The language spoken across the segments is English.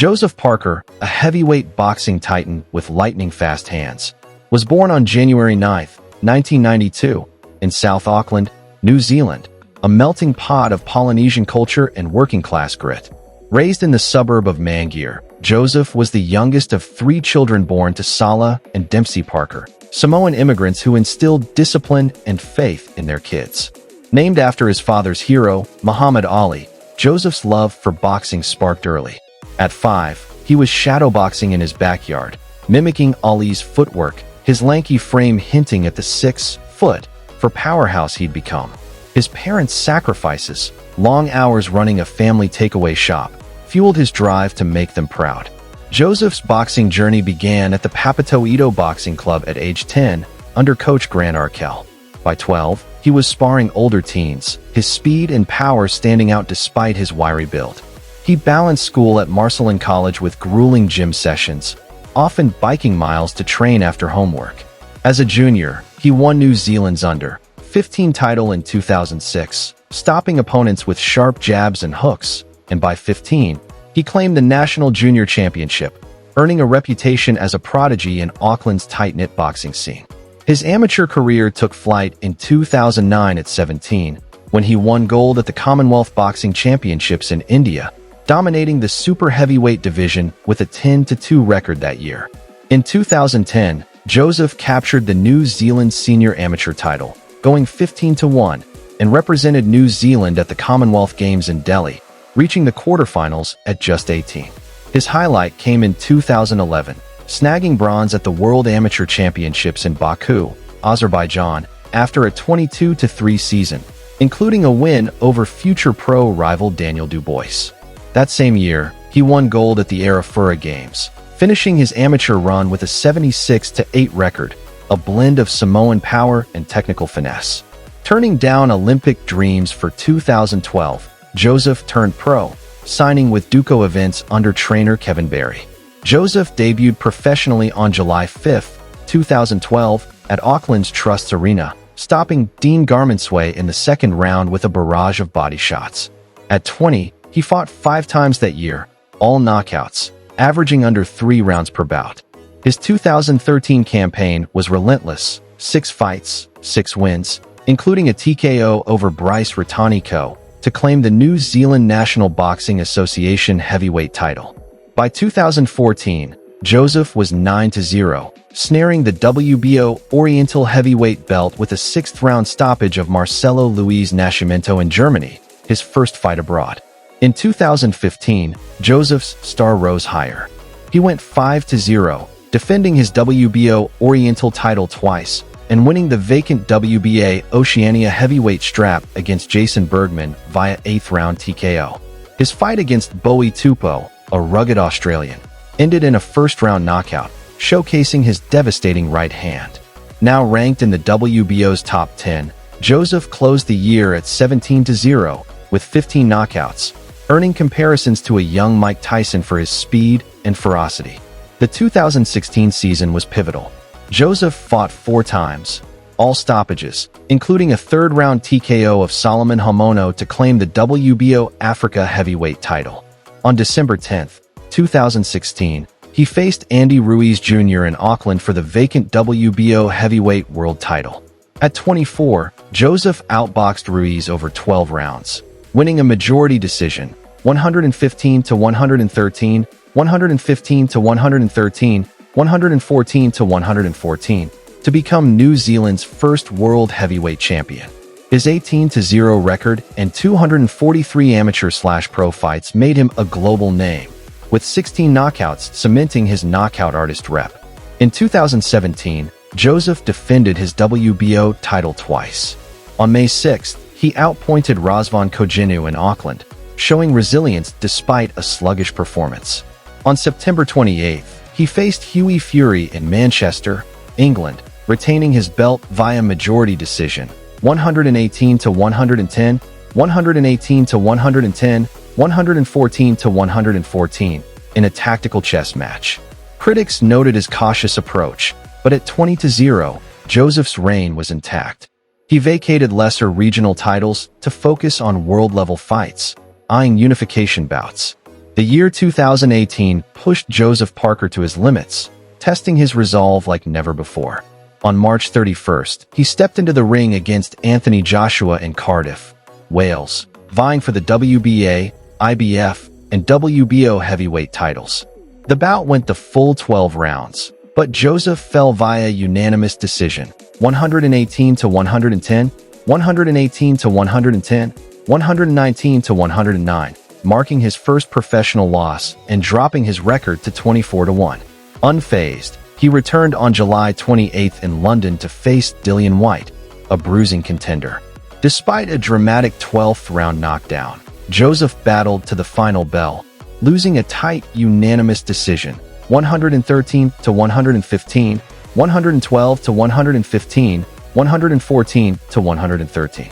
Joseph Parker, a heavyweight boxing titan with lightning-fast hands, was born on January 9, 1992, in South Auckland, New Zealand, a melting pot of Polynesian culture and working-class grit. Raised in the suburb of Mangere, Joseph was the youngest of 3 children born to Sala and Dempsey Parker, Samoan immigrants who instilled discipline and faith in their kids. Named after his father's hero, Muhammad Ali, Joseph's love for boxing sparked early. At 5, he was shadowboxing in his backyard, mimicking Ali's footwork, his lanky frame hinting at the 6-foot powerhouse he'd become. His parents' sacrifices, long hours running a family takeaway shop, fueled his drive to make them proud. Joseph's boxing journey began at the Papatoito Boxing Club at age 10, under coach Grant Arkell. By 12, he was sparring older teens, his speed and power standing out despite his wiry build. He balanced school at Marcellin College with grueling gym sessions, often biking miles to train after homework. As a junior, he won New Zealand's under-15 title in 2006, stopping opponents with sharp jabs and hooks, and by 15, he claimed the National Junior Championship, earning a reputation as a prodigy in Auckland's tight-knit boxing scene. His amateur career took flight in 2009 at 17, when he won gold at the Commonwealth Boxing Championships in India, dominating the super heavyweight division with a 10-2 record that year. In 2010, Joseph captured the New Zealand Senior Amateur title, going 15-1, and represented New Zealand at the Commonwealth Games in Delhi, reaching the quarterfinals at just 18. His highlight came in 2011, snagging bronze at the World Amateur Championships in Baku, Azerbaijan, after a 22-3 season, including a win over future pro rival Daniel Dubois. That same year, he won gold at the Arafura Games, finishing his amateur run with a 76-8 record, a blend of Samoan power and technical finesse. Turning down Olympic dreams for 2012, Joseph turned pro, signing with Duco Events under trainer Kevin Barry. Joseph debuted professionally on July 5, 2012, at Auckland's Trusts Arena, stopping Dean Garmansway in the second round with a barrage of body shots. At 20, he fought 5 times that year, all knockouts, averaging under 3 rounds per bout. His 2013 campaign was relentless, 6 fights, 6 wins, including a TKO over Bryce Ratanico, to claim the New Zealand National Boxing Association heavyweight title. By 2014, Joseph was 9-0, snaring the WBO Oriental heavyweight belt with a 6th-round stoppage of Marcelo Luis Nascimento in Germany, his first fight abroad. In 2015, Joseph's star rose higher. He went 5-0, defending his WBO Oriental title twice, and winning the vacant WBA Oceania heavyweight strap against Jason Bergman via 8th-round TKO. His fight against Bowie Tupou, a rugged Australian, ended in a first-round knockout, showcasing his devastating right hand. Now ranked in the WBO's top 10, Joseph closed the year at 17-0 with 15 knockouts, earning comparisons to a young Mike Tyson for his speed and ferocity. The 2016 season was pivotal. Joseph fought 4 times, all stoppages, including a 3rd-round TKO of Solomon Hamono to claim the WBO Africa heavyweight title. On December 10, 2016, he faced Andy Ruiz Jr. in Auckland for the vacant WBO heavyweight world title. At 24, Joseph outboxed Ruiz over 12 rounds, winning a majority decision, 115-113, 115-113, 114-114, to become New Zealand's first world heavyweight champion. His 18-0 record and 243 amateur/pro fights made him a global name, with 16 knockouts cementing his knockout artist rep. In 2017, Joseph defended his WBO title twice. On May 6th, he outpointed Razvan Koginu in Auckland, showing resilience despite a sluggish performance. On September 28th, he faced Hughie Fury in Manchester, England, retaining his belt via majority decision, 118-110, 118-110, 114-114, in a tactical chess match. Critics noted his cautious approach, but at 20-0, Joseph's reign was intact. He vacated lesser regional titles to focus on world-level fights, eyeing unification bouts. The year 2018 pushed Joseph Parker to his limits, testing his resolve like never before. On March 31st, he stepped into the ring against Anthony Joshua in Cardiff, Wales, vying for the WBA, IBF, and WBO heavyweight titles. The bout went the full 12 rounds, but Joseph fell via unanimous decision, 118 to 110, 118 to 110, 119 to 109, marking his first professional loss and dropping his record to 24 to 1. Unfazed, he returned on July 28th in London to face Dillian Whyte, a bruising contender. Despite a dramatic 12th round knockdown, Joseph battled to the final bell, losing a tight unanimous decision, 113 to 115, 112 to 115, 114 to 113.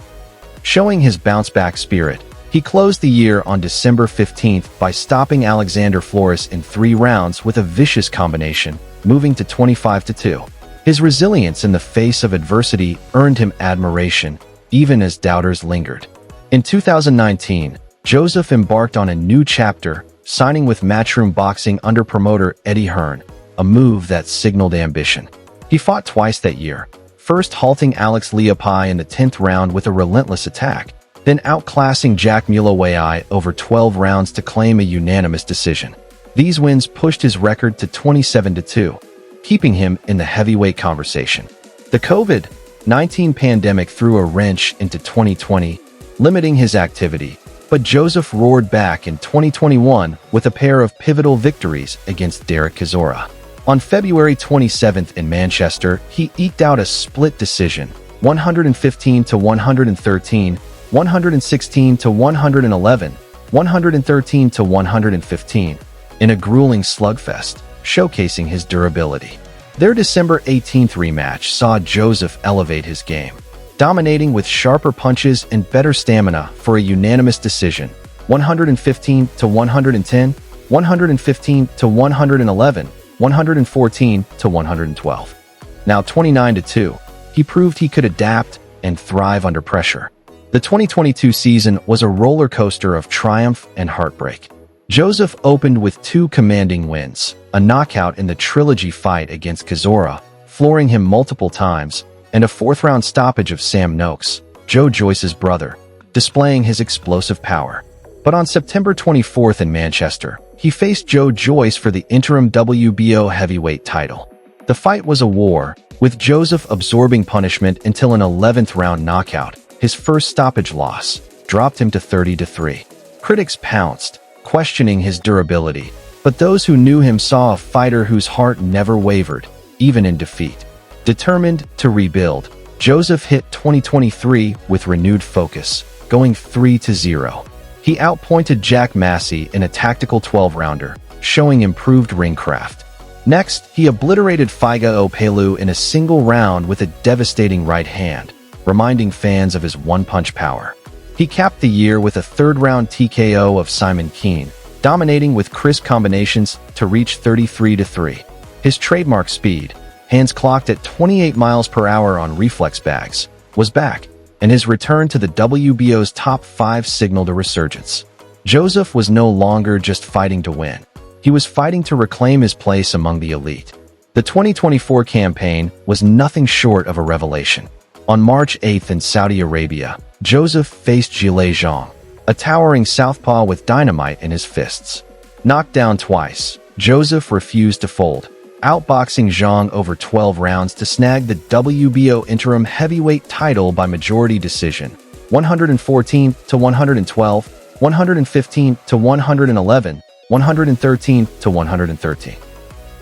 Showing his bounce-back spirit, he closed the year on December 15th by stopping Alexander Flores in 3 rounds with a vicious combination, moving to 25 to 2. His resilience in the face of adversity earned him admiration, even as doubters lingered. In 2019, Joseph embarked on a new chapter, signing with Matchroom Boxing under promoter Eddie Hearn, a move that signaled ambition. He fought twice that year, first halting Alex Leopai in the 10th round with a relentless attack, then outclassing Jack Mulawai over 12 rounds to claim a unanimous decision. These wins pushed his record to 27 to 2, keeping him in the heavyweight conversation. The COVID-19 pandemic threw a wrench into 2020, limiting his activity, but Joseph roared back in 2021 with a pair of pivotal victories against Derek Chisora. On February 27th in Manchester, he eked out a split decision, 115 to 113, 116 to 111, 113 to 115, in a grueling slugfest, showcasing his durability. Their December 18th rematch saw Joseph elevate his game, dominating with sharper punches and better stamina for a unanimous decision, 115 to 110, 115 to 111, 114 to 112. Now 29 to 2, he proved he could adapt and thrive under pressure. The 2022 season was a roller coaster of triumph and heartbreak. Joseph opened with 2 commanding wins, a knockout in the trilogy fight against Chisora, flooring him multiple times, and a 4th-round stoppage of Sam Noakes, Joe Joyce's brother, displaying his explosive power. But on September 24th in Manchester, he faced Joe Joyce for the interim WBO heavyweight title. The fight was a war, with Joseph absorbing punishment until an 11th-round knockout, his first stoppage loss, dropped him to 30 to 3. Critics pounced, questioning his durability, but those who knew him saw a fighter whose heart never wavered, even in defeat. Determined to rebuild, Joseph hit 2023 with renewed focus, going 3-0. He outpointed Jack Massey in a tactical 12-rounder, showing improved ring craft. Next, he obliterated Faiga Opelu in a single round with a devastating right hand, reminding fans of his one-punch power. He capped the year with a 3rd-round TKO of Simon Keane, dominating with crisp combinations to reach 33 to 3. His trademark speed, hands clocked at 28 miles per hour on reflex bags, was back, and his return to the WBO's top 5 signaled a resurgence. Joseph was no longer just fighting to win. He was fighting to reclaim his place among the elite. The 2024 campaign was nothing short of a revelation. On March 8th in Saudi Arabia, Joseph faced Zhilei Zhang, a towering southpaw with dynamite in his fists. Knocked down twice, Joseph refused to fold, outboxing Zhang over 12 rounds to snag the WBO interim heavyweight title by majority decision, 114 to 112, 115 to 111, 113 to 113.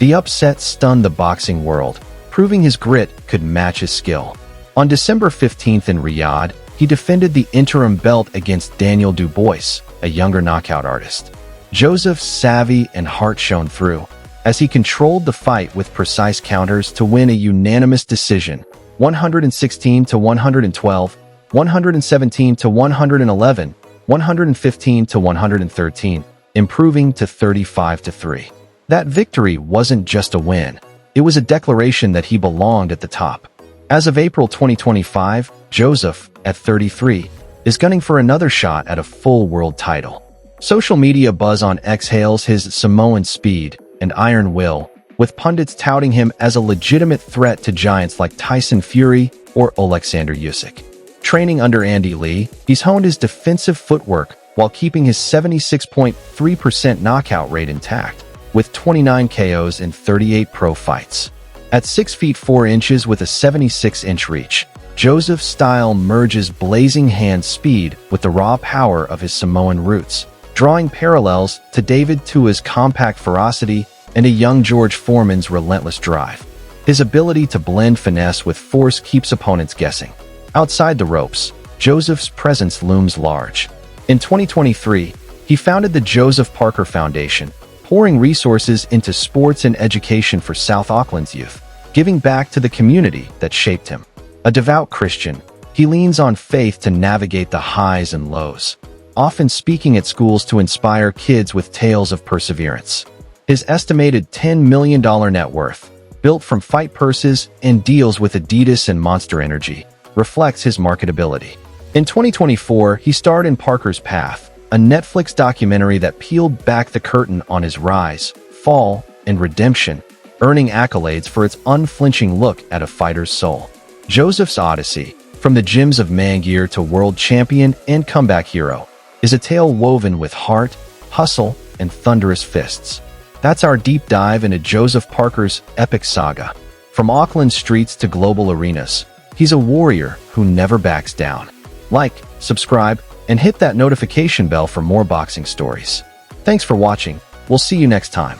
The upset stunned the boxing world, proving his grit could match his skill. On December 15th in Riyadh, he defended the interim belt against Daniel Dubois, a younger knockout artist. Joseph's savvy and heart shone through, as he controlled the fight with precise counters to win a unanimous decision, 116 to 112, 117 to 111, 115 to 113, improving to 35 to 3. That victory wasn't just a win, it was a declaration that he belonged at the top. As of April 2025, Joseph, at 33, is gunning for another shot at a full world title. Social media buzz on X hails his Samoan speed and iron will, with pundits touting him as a legitimate threat to giants like Tyson Fury or Alexander Usyk. Training under Andy Lee, he's honed his defensive footwork while keeping his 76.3% knockout rate intact, with 29 KOs in 38 pro fights. At 6 feet 4 inches with a 76-inch reach, Joseph's style merges blazing hand speed with the raw power of his Samoan roots, drawing parallels to David Tua's compact ferocity and a young George Foreman's relentless drive. His ability to blend finesse with force keeps opponents guessing. Outside the ropes, Joseph's presence looms large. In 2023, he founded the Joseph Parker Foundation, pouring resources into sports and education for South Auckland's youth, giving back to the community that shaped him. A devout Christian, he leans on faith to navigate the highs and lows, often speaking at schools to inspire kids with tales of perseverance. His estimated $10 million net worth, built from fight purses and deals with Adidas and Monster Energy, reflects his marketability. In 2024, he starred in Parker's Path, a Netflix documentary that peeled back the curtain on his rise, fall, and redemption, earning accolades for its unflinching look at a fighter's soul. Joseph's Odyssey, from the gyms of Mangear to world champion and comeback hero, is a tale woven with heart, hustle, and thunderous fists. That's our deep dive into Joseph Parker's epic saga. From Auckland streets to global arenas, he's a warrior who never backs down. Like, subscribe, and hit that notification bell for more boxing stories. Thanks for watching. We'll see you next time.